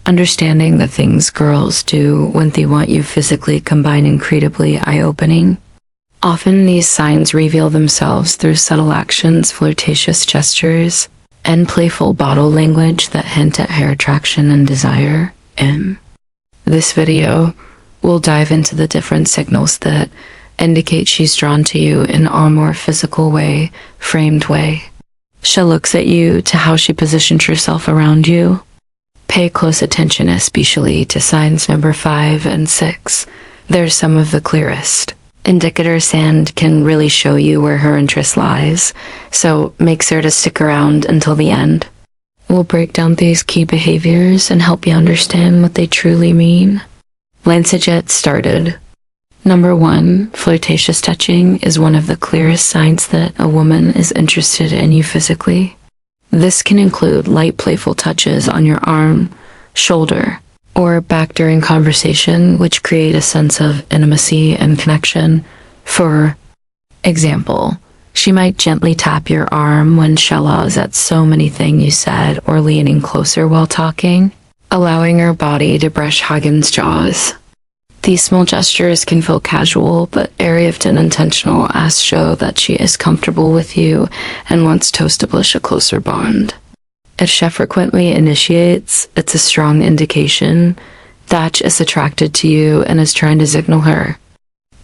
Understanding the things girls do when they want you physically can be incredibly eye-opening. Often these signs reveal themselves through subtle actions, flirtatious gestures, and playful body language that hint at her attraction and desire. In this video, we'll dive into the different signals that indicate she's drawn to you in a more physical way, framed way. She looks at you to how she positions herself around you. Pay close attention especially to signs number 5 and 6. They're some of the clearest indicators and can really show you where her interest lies, so make sure to stick around until the end. We'll break down these key behaviors and help you understand what they truly mean. Let's get started. Number 1, flirtatious touching is one of the clearest signs that a woman is interested in you physically. This can include light playful touches on your arm, shoulder, or back during conversation, which create a sense of intimacy and connection. For example, she might gently tap your arm when she laughs at so many things you said or leaning closer while talking, allowing her body to brush Hagen's jaws. These small gestures can feel casual, but are often intentional as show that she is comfortable with you and wants to establish a closer bond. If she frequently initiates, it's a strong indication that she is attracted to you and is trying to signal her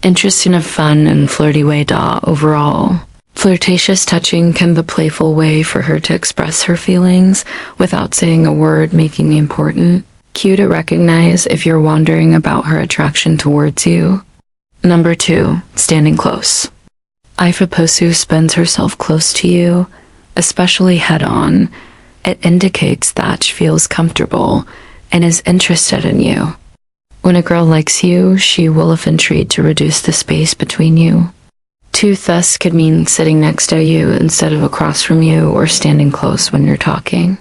interest in a fun and flirty way. Overall, flirtatious touching can be a playful way for her to express her feelings without saying a word, making it important. Cue to recognize if you're wondering about her attraction towards you. Number 2, standing close. If a person spends herself close to you, especially head-on, it indicates that she feels comfortable and is interested in you. When a girl likes you, she will often try to reduce the space between you. 2 thus could mean sitting next to you instead of across from you or standing close when you're talking.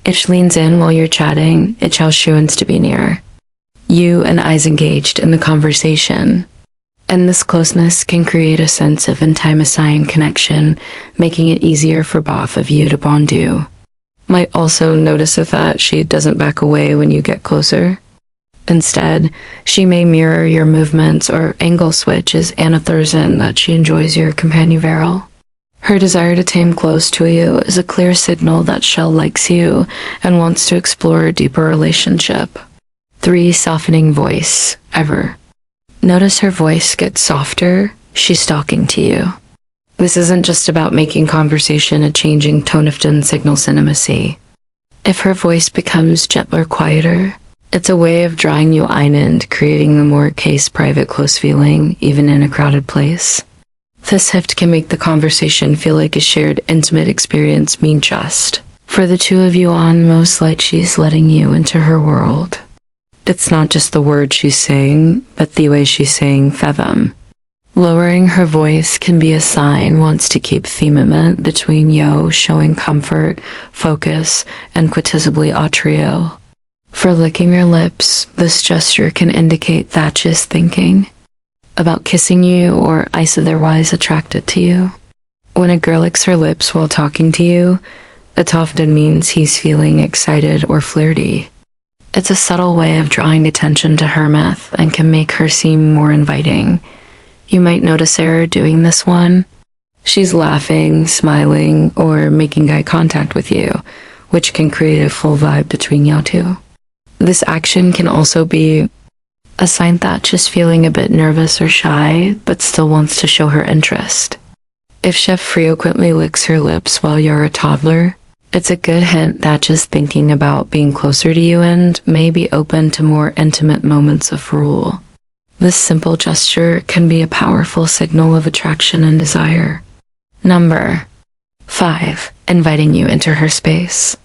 If she leans in while you're chatting, it shows she wants to be near you and eyes engaged in the conversation. And this closeness can create a sense of intimacy and connection, making it easier for both of you to bond you. Might also notice that she doesn't back away when you get closer. Instead, she may mirror your movements or angle switch as another's in that she enjoys your companion. Her desire to tame close to you is a clear signal that she likes you and wants to explore a deeper relationship. 3, softening voice. Ever notice her voice gets softer? She's talking to you. This isn't just about making conversation a changing tone, often signals intimacy. If her voice becomes gentler, quieter, it's a way of drawing you in, creating a more private, close feeling, even in a crowded place. This shift can make the conversation feel like a shared, intimate experience, mean just for the two of you on, most like she's letting you into her world. It's not just the words she's saying, but the way she's saying them. Lowering her voice can be a sign wants to keep themement between you, showing comfort, focus, and quietisably a trio. For licking your lips, this gesture can indicate that she's thinking about kissing you or is otherwise attracted to you. When a girl licks her lips while talking to you, it often means he's feeling excited or flirty. It's a subtle way of drawing attention to her mouth and can make her seem more inviting. You might notice her doing this one. She's laughing, smiling, or making eye contact with you, which can create a full vibe between you two. This action can also be a sign that she's feeling a bit nervous or shy, but still wants to show her interest. If she frequently licks her lips while you're a toddler, it's a good hint that she's thinking about being closer to you and may be open to more intimate moments of rule. This simple gesture can be a powerful signal of attraction and desire. Number 5, inviting you into her space.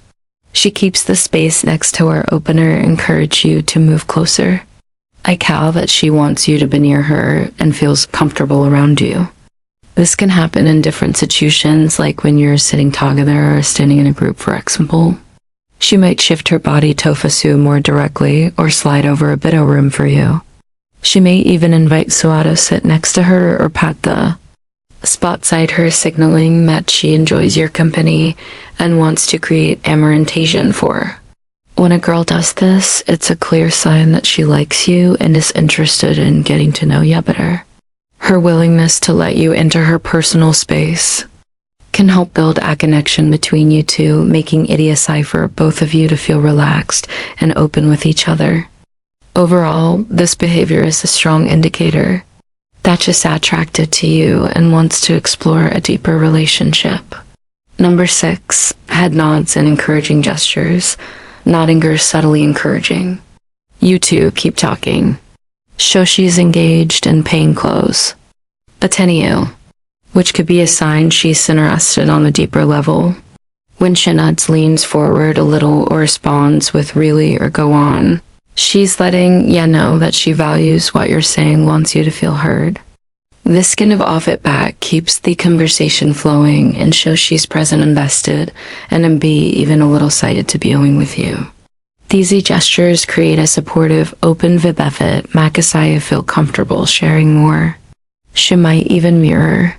She keeps the space next to her opener, encourage you to move closer. I cow that she wants you to be near her and feels comfortable around you. This can happen in different situations, like when you're sitting together or standing in a group, for example. She might shift her body to Fasu more directly or slide over a bit of room for you. She may even invite Suato to sit next to her or pat the spot side her, signaling that she enjoys your company and wants to create amorientation for When a girl does this, it's a clear sign that she likes you and is interested in getting to know you better. Her willingness to let you into her personal space can help build a connection between you two, making it easy for both of you to feel relaxed and open with each other. Overall, this behavior is a strong indicator that she's attracted to you and wants to explore a deeper relationship. Number 6, head nods and encouraging gestures. Nodding her subtly encouraging. You two keep talking. Show she's engaged and paying close attention, which could be a sign she's interested on a deeper level. When she nods, leans forward a little, or responds with really or go on, she's letting you know that she values what you're saying, wants you to feel heard. This kind of off it back keeps the conversation flowing and shows she's present, invested, and be even a little excited to be going with you. These gestures create a supportive, open vibe effort, make you feel comfortable sharing more. She might even mirror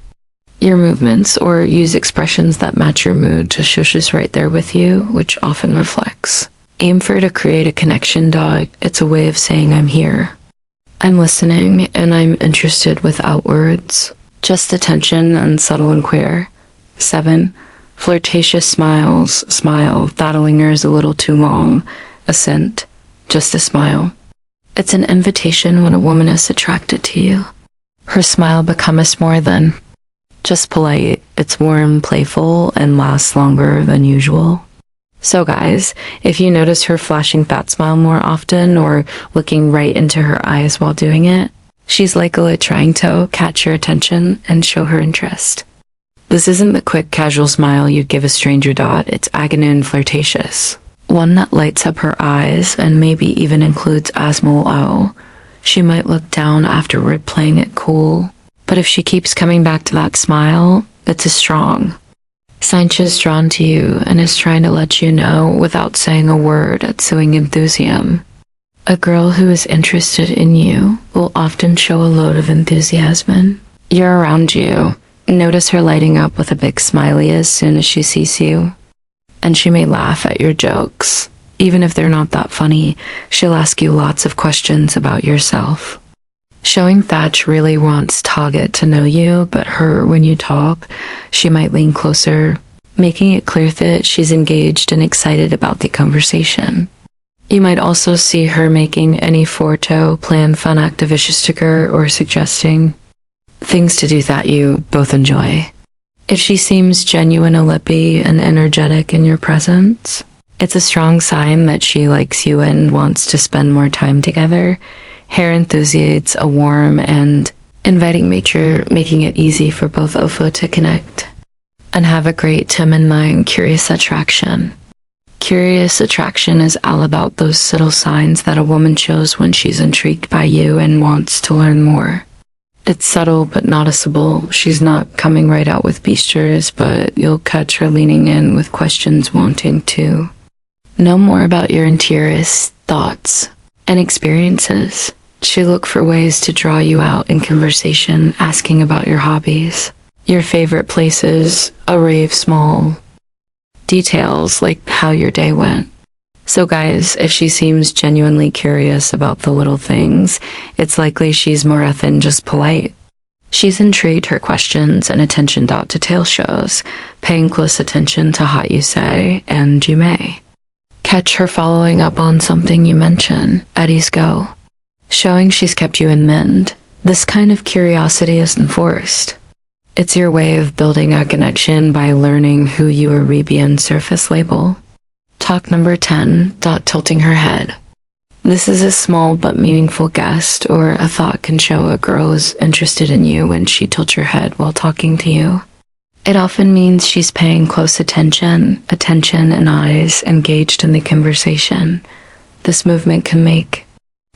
your movements or use expressions that match your mood to show she's right there with you, which often reflects. Aim for to create a connection, dog. It's a way of saying I'm here. I'm listening and I'm interested without words. Just attention and subtle and queer. 7. Flirtatious smiles. Smile. That lingers a little too long. Assent. Just a smile. It's an invitation when a woman is attracted to you. Her smile becomes more than just polite. It's warm, playful, and lasts longer than usual. So guys, if you notice her flashing that smile more often or looking right into her eyes while doing it, she's likely trying to catch your attention and show her interest. This isn't the quick, casual smile you'd give a stranger. It's agony and flirtatious. One that lights up her eyes and maybe even includes a small O. She might look down afterward, playing it cool. But if she keeps coming back to that smile, it's a strong sign she's drawn to you and is trying to let you know without saying a word. It's showing enthusiasm. A girl who is interested in you will often show a load of enthusiasm. You're around you. Notice her lighting up with a big smiley as soon as she sees you. And she may laugh at your jokes. Even if they're not that funny, she'll ask you lots of questions about yourself. Showing Thatch really wants to get to know you, but her, when you talk, she might lean closer, making it clear that she's engaged and excited about the conversation. You might also see her making any photo, plan fun activities to her, or suggesting things to do that you both enjoy. If she seems genuine, lippy, and energetic in your presence, it's a strong sign that she likes you and wants to spend more time together. Hair enthusiasts, a warm and inviting nature, making it easy for both of you to connect and have a great time in mind. Curious attraction. Curious attraction is all about those subtle signs that a woman shows when she's intrigued by you and wants to learn more. It's subtle but noticeable. She's not coming right out with gestures, but you'll catch her leaning in with questions, wanting to know more about your interiors, thoughts, and experiences. She look for ways to draw you out in conversation, asking about your hobbies, your favorite places, a array of small details like how your day went. So guys, if she seems genuinely curious about the little things, it's likely she's more than just polite. She's intrigued. Her questions and attention to detail shows, paying close attention to what you say, and you may catch her following up on something you mention at ease go, showing she's kept you in mind. This kind of curiosity isn't forced. It's your way of building a connection by learning who you are beyond surface level. Talk number 10. Tilting her head. This is a small but meaningful gest or a thought can show a girl is interested in you when she tilts her head while talking to you. It often means she's paying close attention and eyes engaged in the conversation. This movement can make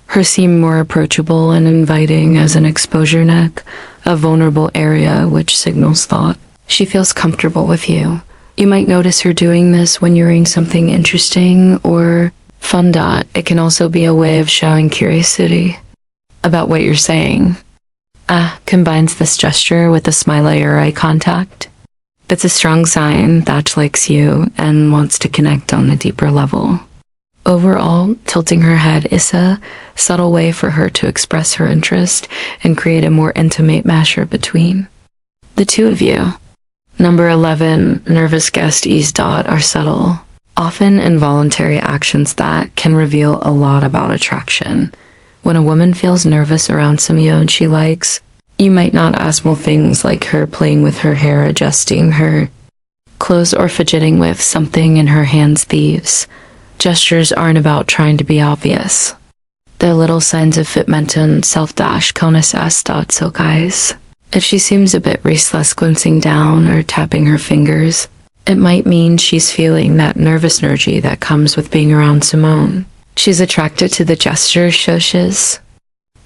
her seem more approachable and inviting as an exposure neck, a vulnerable area which signals thought. She feels comfortable with you. You might notice her doing this when you're doing something interesting or fun. It can also be a way of showing curiosity about what you're saying. Combines this gesture with a smiley or eye contact. It's a strong sign that likes you and wants to connect on a deeper level. Overall, tilting her head is a subtle way for her to express her interest and create a more intimate measure between the two of you. Number 11, nervous guest ease dot are subtle, often involuntary actions that can reveal a lot about attraction. When a woman feels nervous around someone she likes, you might not ask more things like her playing with her hair, adjusting her clothes, or fidgeting with something in her hands. Thieves gestures aren't about trying to be obvious. They're little signs of fitmenton, self-conus silk eyes. If she seems a bit restless, glancing down or tapping her fingers, it might mean she's feeling that nervous energy that comes with being around Simone. She's attracted to the gesture shoshes,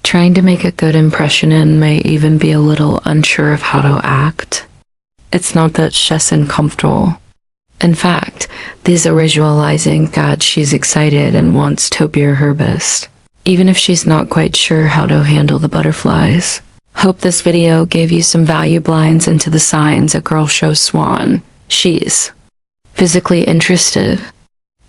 trying to make a good impression, and may even be a little unsure of how to act. It's not that she's uncomfortable. In fact, these are visualizing that she's excited and wants to be her best, even if she's not quite sure how to handle the butterflies. Hope this video gave you some valuable insights into the signs a girl shows Swan she's physically interested.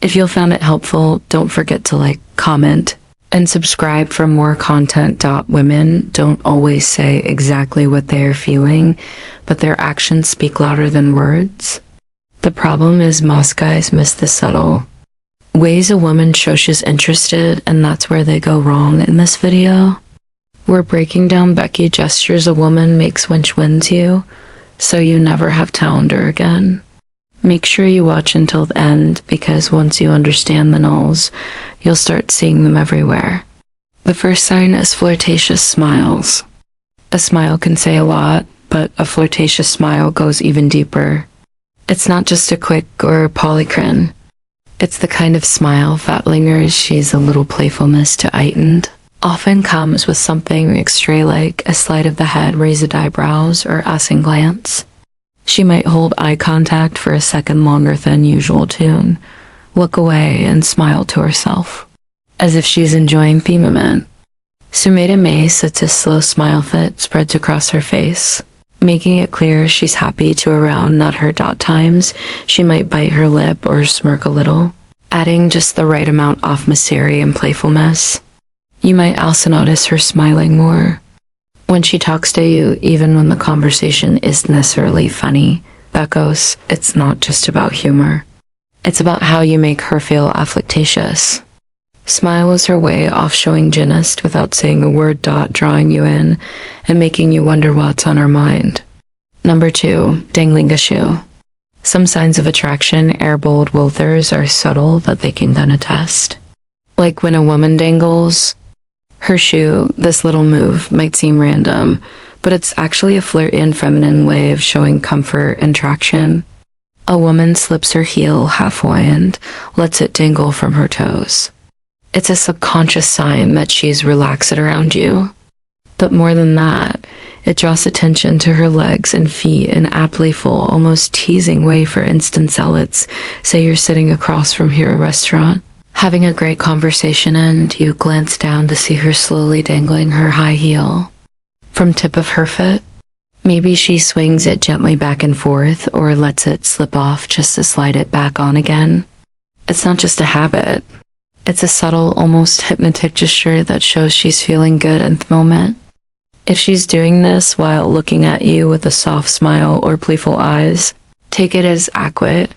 If you found it helpful, don't forget to like, comment, and subscribe for more content. Women don't always say exactly what they are feeling, but their actions speak louder than words. The problem is most guys miss the subtle ways a woman shows she's interested, and that's where they go wrong in this video. We're breaking down Becky gestures a woman makes when she wins you, so you never have to wonder again. Make sure you watch until the end, because once you understand the nulls, you'll start seeing them everywhere. The first sign is flirtatious smiles. A smile can say a lot, but a flirtatious smile goes even deeper. It's not just a quick or polycrin. It's the kind of smile that lingers. She's a little playfulness to heightened. Often comes with something extra like a slide of the head, raised eyebrows, or assing glance. She might hold eye contact for a second longer than usual, look away and smile to herself, as if she's enjoying the moment. Sumeda may such a slow smile that spreads across her face, making it clear she's happy to around, not her. Times she might bite her lip or smirk a little, adding just the right amount of mystery and playfulness. You might also notice her smiling more when she talks to you, even when the conversation isn't necessarily funny. Because it's not just about humor. It's about how you make her feel affectatious. Smile is her way of showing gymnast without saying a word. Drawing you in and making you wonder what's on her mind. Number 2, dangling a shoe. Some signs of attraction, airbold withers, are subtle that they can then attest. Like when a woman dangles her shoe. This little move might seem random, but it's actually a flirty and feminine way of showing comfort and traction. A woman slips her heel halfway and lets it dangle from her toes. It's a subconscious sign that she's relaxed around you. But more than that, it draws attention to her legs and feet in a playful, almost teasing way. For instance, let's say you're sitting across from here at a restaurant, having a great conversation, and you glance down to see her slowly dangling her high heel from tip of her foot. Maybe she swings it gently back and forth, or lets it slip off just to slide it back on again. It's not just a habit. It's a subtle, almost hypnotic gesture that shows she's feeling good in the moment. If she's doing this while looking at you with a soft smile or playful eyes, take it as awkward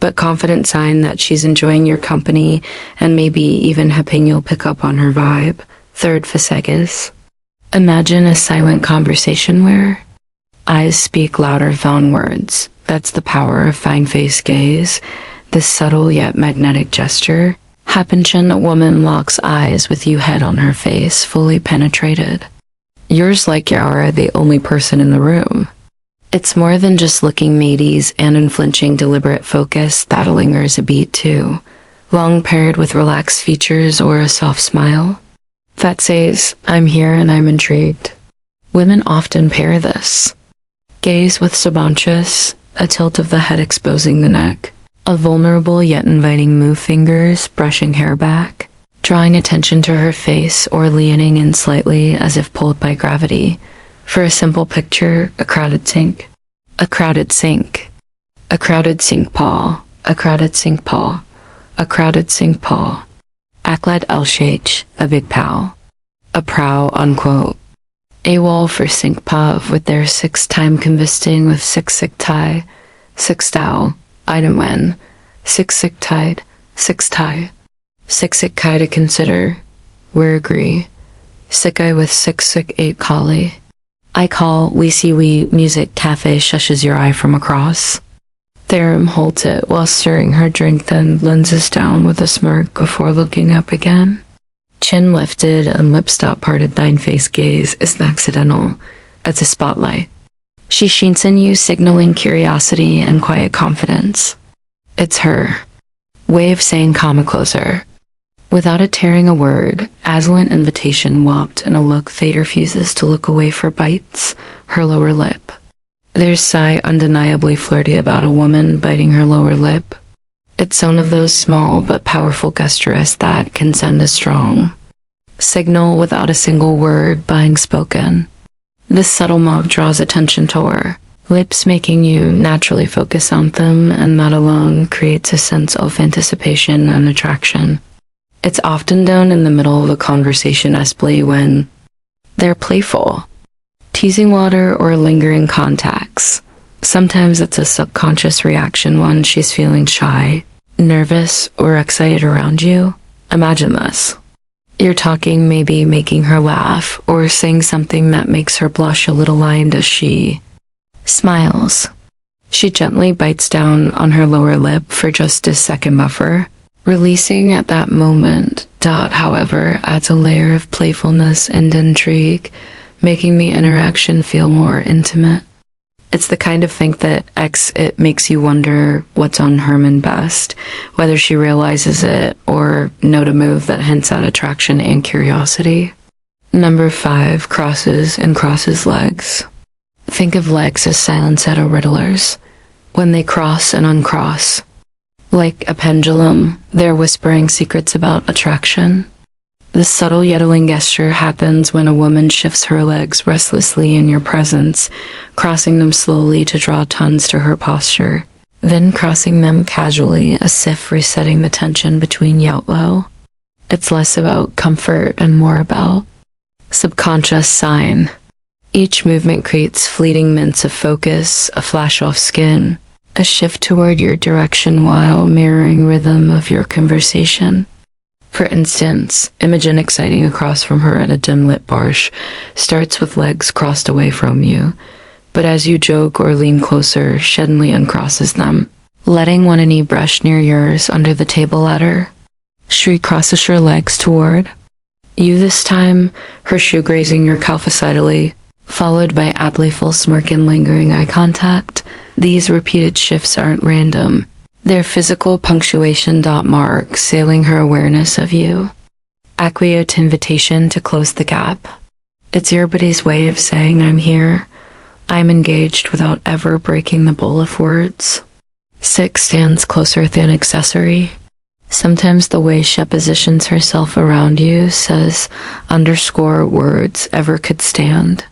but confident sign that she's enjoying your company, and maybe even hoping you'll pick up on her vibe. Third, facegas. Imagine a silent conversation where eyes speak louder than words. That's the power of fine face gaze. This subtle yet magnetic gesture happens when a woman locks eyes with you, head on her face, fully penetrated. Yours like you're the only person in the room. It's more than just looking mateys and unflinching deliberate focus that lingers a beat too, long paired with relaxed features or a soft smile that says, I'm here and I'm intrigued. Women often pair this gaze with subconscious, a tilt of the head exposing the neck, a vulnerable yet inviting move, fingers brushing hair back, drawing attention to her face, or leaning in slightly as if pulled by gravity. For a simple picture, a crowded sink. A crowded sink. A crowded sink paw. A crowded sink paw. A crowded sink paw. Aklad Elshach, a big pal. A prow, unquote. A wall for sink pav with their 6-time convisting with 6 tie, 6 thou, item when, 6 tide, 6 tie, 6 kai to consider, we're agree, 6 with 6 8 collie. I call we see we music cafe shushes your eye from across. Therum holds it while stirring her drink, then lenses down with a smirk before looking up again. Chin lifted and lips dot parted, thine face gaze isn't accidental. It's a spotlight. She sheens in you, signaling curiosity and quiet confidence. It's her way of saying come a closer. Without it tearing a word, Aslan invitation whopped in a look Fate refuses to look away for bites, her lower lip. There's sigh undeniably flirty about a woman biting her lower lip. It's one of those small but powerful gestures that can send a strong signal without a single word being spoken. This subtle mob draws attention to her, lips making you naturally focus on them, and that alone creates a sense of anticipation and attraction. It's often done in the middle of a conversation, especially when they're playful, teasing water or lingering contacts. Sometimes it's a subconscious reaction when she's feeling shy, nervous, or excited around you. Imagine this. You're talking, maybe making her laugh, or saying something that makes her blush a little, and as she smiles, she gently bites down on her lower lip for just a second buffer, releasing at that moment. However, adds a layer of playfulness and intrigue, making the interaction feel more intimate. It's the kind of thing that it makes you wonder what's on Herman best, whether she realizes it or note a move that hints at attraction and curiosity. Number 5, crosses and crosses legs. Think of legs as silent shadow riddlers. When they cross and uncross, like a pendulum, they're whispering secrets about attraction. This subtle yelling gesture happens when a woman shifts her legs restlessly in your presence, crossing them slowly to draw tons to her posture, then crossing them casually as if resetting the tension between you and low. It's less about comfort and more about subconscious sign. Each movement creates fleeting mints of focus, a flash off skin, a shift toward your direction while mirroring rhythm of your conversation. For instance, Imogen exciting across from her at a dim-lit barge starts with legs crossed away from you, but as you joke or lean closer, suddenly uncrosses them, letting one knee brush near yours under the table ladder. She crosses her legs toward you this time, her shoe grazing your calf decidedly, followed by a playful smirk and lingering eye contact. These repeated shifts aren't random. They're physical punctuation. Mark sailing her awareness of you. Acquiescent invitation to close the gap. It's your body's way of saying I'm here. I'm engaged without ever breaking the bowl of words. 6 stands closer than accessory. Sometimes the way she positions herself around you says underscore words ever could stand.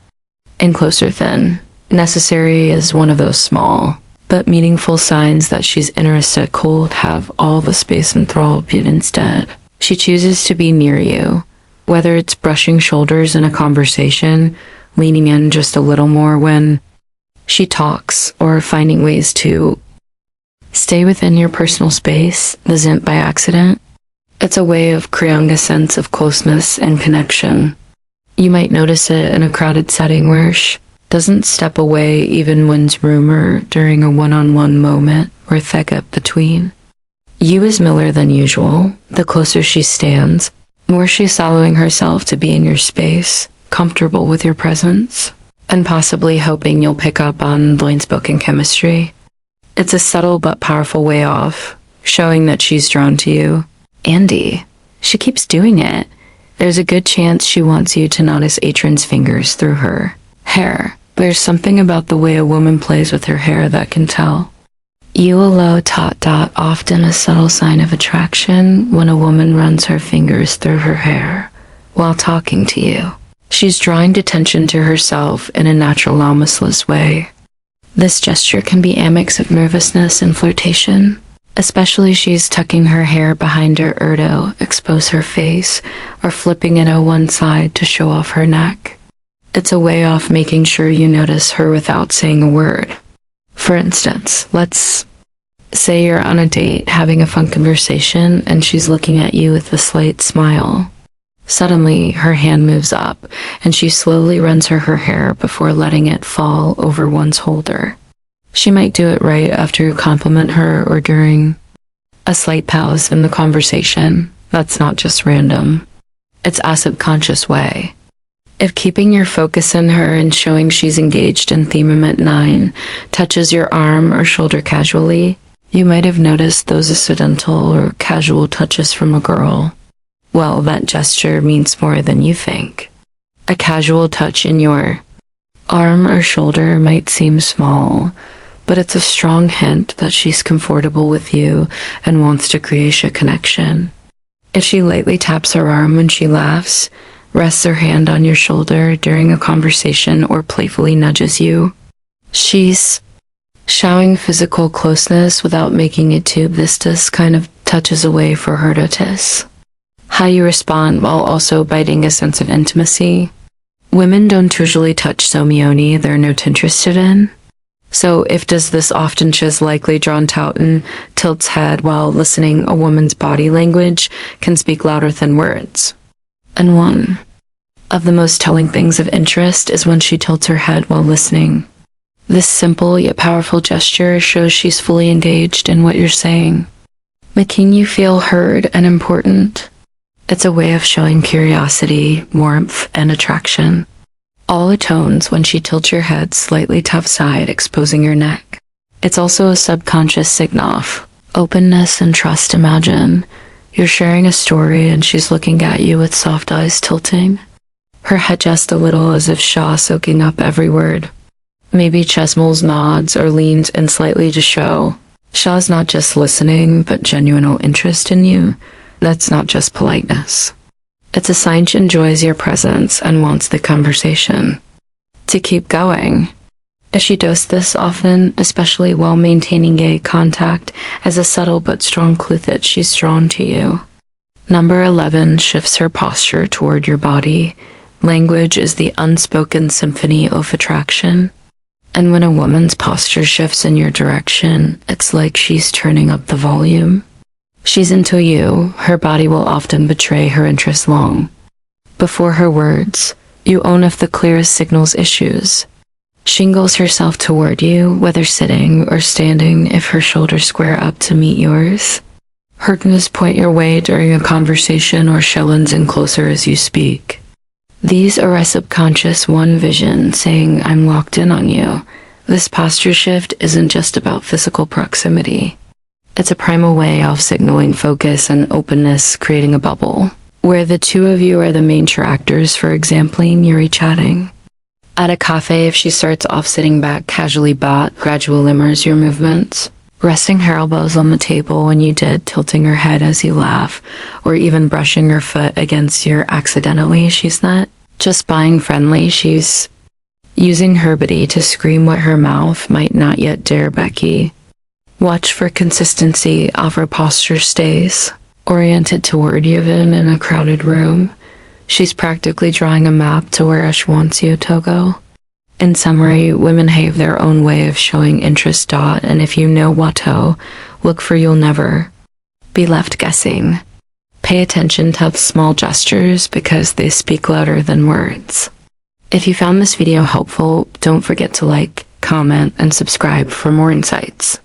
And closer than necessary is one of those small but meaningful signs that she's interested. Cold have all the space enthralled, but instead she chooses to be near you, whether it's brushing shoulders in a conversation, leaning in just a little more when she talks, or finding ways to stay within your personal space, isn't by accident. It's a way of creating a sense of closeness and connection. You might notice it in a crowded setting where she doesn't step away even when's rumor during a one-on-one moment or thick up between. You is Miller than usual. The closer she stands, more she's allowing herself to be in your space, comfortable with your presence, and possibly hoping you'll pick up on the unspoken chemistry. It's a subtle but powerful way off, showing that she's drawn to you. Andy, she keeps doing it. There's a good chance she wants you to notice Atron's fingers through her hair. There's something about the way a woman plays with her hair that can tell. You allow ... often a subtle sign of attraction when a woman runs her fingers through her hair while talking to you. She's drawing attention to herself in a natural, almost way. This gesture can be a mix of nervousness and flirtation. especially she's tucking her hair behind her erdo, expose her face, or flipping it on one side to show off her neck. It's a way of making sure you notice her without saying a word. For instance, let's say you're on a date having a fun conversation and she's looking at you with a slight smile. Suddenly, her hand moves up and she slowly runs her hair before letting it fall over one's shoulder. She might do it right after you compliment her or during a slight pause in the conversation. That's not just random. It's a subconscious way. If keeping your focus on her and showing she's engaged in theme at 9 touches your arm or shoulder casually, you might have noticed those accidental or casual touches from a girl. Well, that gesture means more than you think. A casual touch in your arm or shoulder might seem small, but it's a strong hint that she's comfortable with you and wants to create a connection. If she lightly taps her arm when she laughs, rests her hand on your shoulder during a conversation, or playfully nudges you, she's showing physical closeness without making it too obvious. Kind of touches a way for her to notice how you respond while also biting a sense of intimacy. Women don't usually touch Somioni they're not interested in. So if does this often she's likely drawn out and tilts head while listening, a woman's body language can speak louder than words. And one of the most telling things of interest is when she tilts her head while listening. This simple yet powerful gesture shows she's fully engaged in what you're saying, making you feel heard and important. It's a way of showing curiosity, warmth, and attraction. All atones when she tilts your head slightly to the side, exposing your neck. It's also a subconscious signal of openness and trust. Imagine you're sharing a story and she's looking at you with soft eyes tilting, her head just a little as if Shaw soaking up every word. Maybe Chesmole's nods or leans in slightly to show Shaw's not just listening but genuine interest in you. That's not just politeness. It's a sign she enjoys your presence and wants the conversation to keep going. If she does this often, especially while maintaining eye contact, as a subtle but strong clue that she's drawn to you. Number 11 shifts her posture toward your body. Language is the unspoken symphony of attraction. And when a woman's posture shifts in your direction, it's like she's turning up the volume. She's into you. Her body will often betray her interest long before her words. You own if the clearest signals issues. She angles herself toward you, whether sitting or standing, if her shoulders square up to meet yours. Her moves point your way during a conversation or she leans in closer as you speak. These are a subconscious one vision saying, I'm locked in on you. This posture shift isn't just about physical proximity. It's a primal way of signaling focus and openness, creating a bubble where the two of you are the main actors. For example, you're chatting at a cafe. If she starts off sitting back casually but gradually limits your movements, resting her elbows on the table when you did, tilting her head as you laugh, or even brushing her foot against your accidentally, she's not just being friendly, she's using her body to scream what her mouth might not yet dare. Becky, watch for consistency of her posture stays oriented toward you even in a crowded room. She's practically drawing a map to where she wants you to go. In summary, women have their own way of showing interest. And if you know what to look for, you'll never be left guessing. Pay attention to the small gestures because they speak louder than words. If you found this video helpful, don't forget to like, comment, and subscribe for more insights.